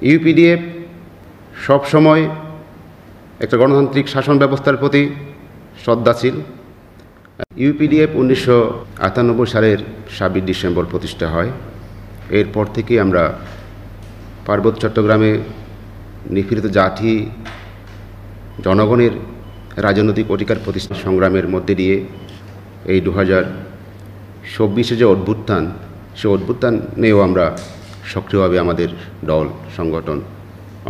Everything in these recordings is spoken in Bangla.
ইউপিডিএফ সবসময় একটা গণতান্ত্রিক শাসন ব্যবস্থার প্রতি শ্রদ্ধাশীল। ইউপিডিএফ 1998 সালের 26 ডিসেম্বর প্রতিষ্ঠা হয়। এরপর থেকে আমরা পার্বত্য চট্টগ্রামে নিপীড়িত জাতি জনগণের রাজনৈতিক অধিকার প্রতিষ্ঠা সংগ্রামের মধ্যে দিয়ে এই 2024 যে অভ্যুত্থান, সে অভ্যুত্থানেও আমরা সক্রিয়ভাবে আমাদের দল সংগঠন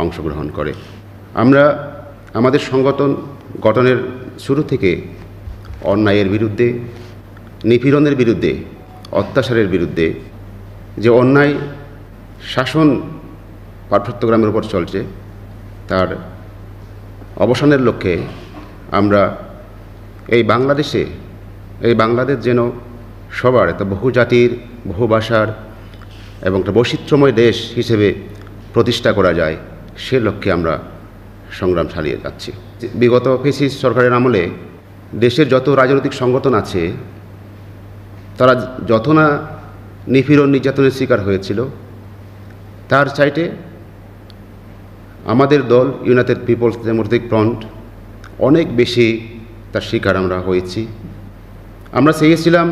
অংশগ্রহণ করে। আমরা আমাদের সংগঠন গঠনের শুরু থেকে অন্যায়ের বিরুদ্ধে, নিপীড়নের বিরুদ্ধে, অত্যাচারের বিরুদ্ধে, যে অন্যায় শাসন পার্বত্যগ্রামের উপর চলছে তার অবসানের লক্ষ্যে আমরা এই বাংলাদেশ যেন সবার একটা বহুজাতির, বহুভাষার এবং একটা বৈচিত্র্যময় দেশ হিসেবে প্রতিষ্ঠা করা যায়, সে লক্ষ্যে আমরা সংগ্রাম চালিয়ে যাচ্ছি। বিগত ফ্যাসিস্ট সরকারের আমলে দেশের যত রাজনৈতিক সংগঠন আছে তারা যত না নিপীড়ন নির্যাতনের শিকার হয়েছিল, তার চাইতে আমাদের দল ইউনাইটেড পিপলস ডেমোক্রেটিক ফ্রন্ট অনেক বেশি তার শিকার আমরা হয়েছি। আমরা চেয়েছিলাম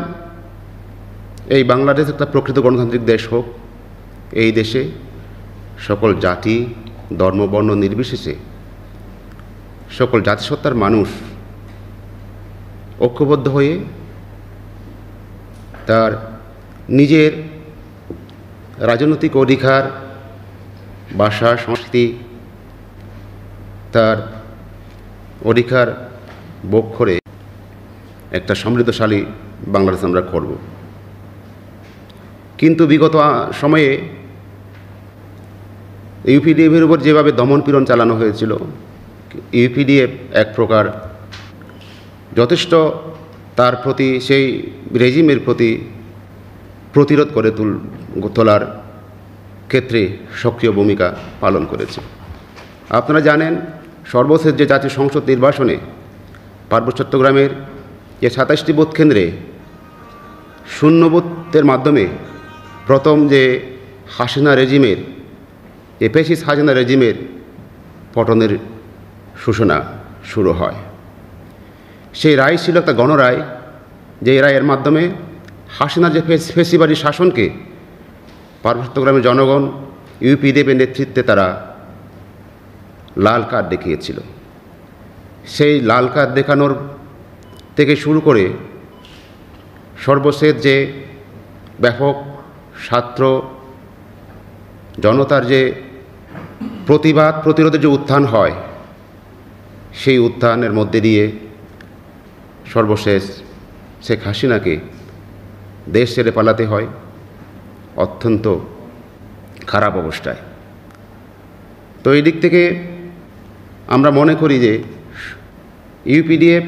এই বাংলাদেশ একটা প্রকৃত গণতান্ত্রিক দেশ হোক। এই দেশে সকল জাতি, ধর্ম, বর্ণ নির্বিশেষে সকল জাতিসত্তার মানুষ ঐক্যবদ্ধ হয়ে তার নিজের রাজনৈতিক অধিকার, ভাষা, সংস্কৃতি, তার অধিকার ভোগ করে একটা সমৃদ্ধশালী বাংলাদেশ আমরা করব। কিন্তু বিগত সময়ে ইউপিডিএফের উপর যেভাবে দমনপীড়ন চালানো হয়েছিল, ইউপিডিএফ এক প্রকার যথেষ্ট তার প্রতি, সেই রেজিমের প্রতি প্রতিরোধ করে তোলার ক্ষেত্রে সক্রিয় ভূমিকা পালন করেছে। আপনারা জানেন, সর্বশেষ যে জাতীয় সংসদ নির্বাচনে পার্বত্য চট্টগ্রামের যে 27টি ভোট কেন্দ্রে শূন্য ভোটের মাধ্যমে প্রথম যে হাসিনা রেজিমের, যে ফ্যাসিস্ট হাসিনা রেজিমের পতনের সূচনা শুরু হয়। সেই রায় ছিল একটা গণরায়, যে রায়ের মাধ্যমে হাসিনার যে ফ্যাসিবাদী শাসনকে পার্বত্য চট্টগ্রামের জনগণ ইউপিডিএফের নেতৃত্বে তারা লাল কার্ড দেখিয়েছিল। সেই লাল কার্ড দেখানোর থেকে শুরু করে সর্বশেষ যে ব্যাপক ছাত্র জনতার যে প্রতিরোধের যে উত্থান হয়, সেই উত্থানের মধ্যে দিয়ে সর্বশেষ শেখ হাসিনাকে দেশ ছেড়ে পালাতে হয় অত্যন্ত খারাপ অবস্থায়। তো এই দিক থেকে আমরা মনে করি যে ইউপিডিএফ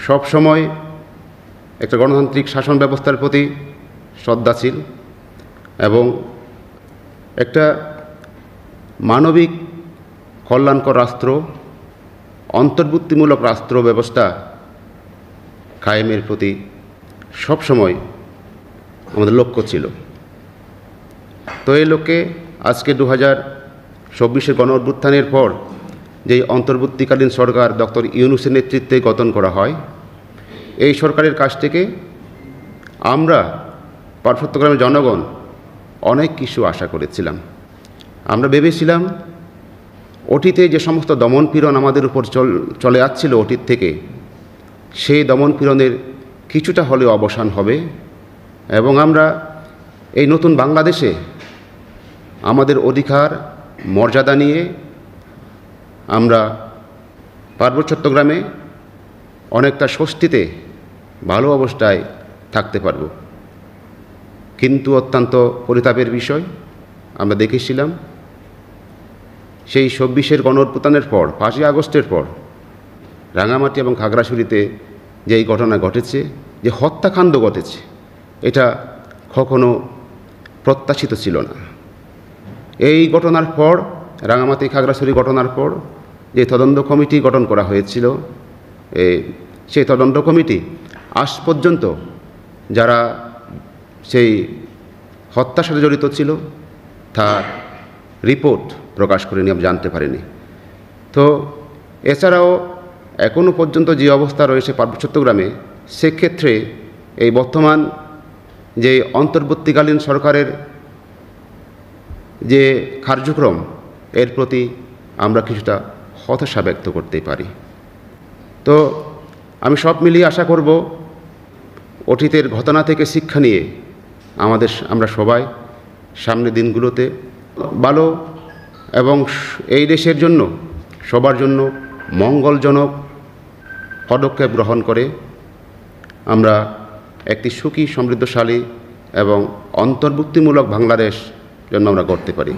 সবসময় একটা গণতান্ত্রিক শাসন ব্যবস্থার প্রতি শ্রদ্ধাশীল এবং একটা মানবিক কল্যাণকর রাষ্ট্র, অন্তর্ভুক্তিমূলক রাষ্ট্র ব্যবস্থা কায়েমের প্রতি সবসময় আমাদের লক্ষ্য ছিল। তো এই লক্ষ্যে আজকে 2024 গণ অভ্যুত্থানের পর যে অন্তর্বর্তীকালীন সরকার ডক্টর ইউনূসের নেতৃত্বে গঠন করা হয়, এই সরকারের কাছ থেকে আমরা পার্বত্য চট্টগ্রামের জনগণ অনেক কিছু আশা করেছিলাম। আমরা ভেবেছিলাম অতীতে যে সমস্ত দমনপীড়ন আমাদের উপর চলে আসছিল অতীত থেকে, সেই দমনপীড়নের কিছুটা হলেও অবসান হবে এবং আমরা এই নতুন বাংলাদেশে আমাদের অধিকার, মর্যাদা নিয়ে আমরা পার্বত্য চট্টগ্রামে অনেকটা স্বস্তিতে ভালো অবস্থায় থাকতে পারব। কিন্তু অত্যন্ত পরিতাপের বিষয়, আমরা দেখেছিলাম সেই 26 গণ অভ্যুত্থানের পর, 5ই আগস্টের পর রাঙামাটি এবং খাগড়াছড়িতে যেই ঘটনা ঘটেছে, যে হত্যাকাণ্ড ঘটেছে, এটা কখনো প্রত্যাশিত ছিল না। এই ঘটনার পর, রাঙামাটি খাগড়াছড়ি ঘটনার পর যে তদন্ত কমিটি গঠন করা হয়েছিল, সেই তদন্ত কমিটি আজ পর্যন্ত যারা সেই হত্যার সাথে জড়িত ছিল তার রিপোর্ট প্রকাশ করেনি, আমরা জানতে পারিনি। তো এছাড়াও এখনও পর্যন্ত যে অবস্থা রয়েছে পার্বত্য চট্টগ্রামে, সেক্ষেত্রে এই বর্তমান যে অন্তর্বর্তীকালীন সরকারের যে কার্যক্রম, এর প্রতি আমরা কিছুটা হতাশা ব্যক্ত করতেই পারি। তো আমি সব মিলিয়ে আশা করব অতীতের ঘটনা থেকে শিক্ষা নিয়ে আমরা সবাই সামনের দিনগুলোতে ভালো এবং এই দেশের জন্য, সবার জন্য মঙ্গলজনক পদক্ষেপ গ্রহণ করে আমরা একটি সুখী, সমৃদ্ধশালী এবং অন্তর্ভুক্তিমূলক বাংলাদেশ জন্য আমরা করতে পারি।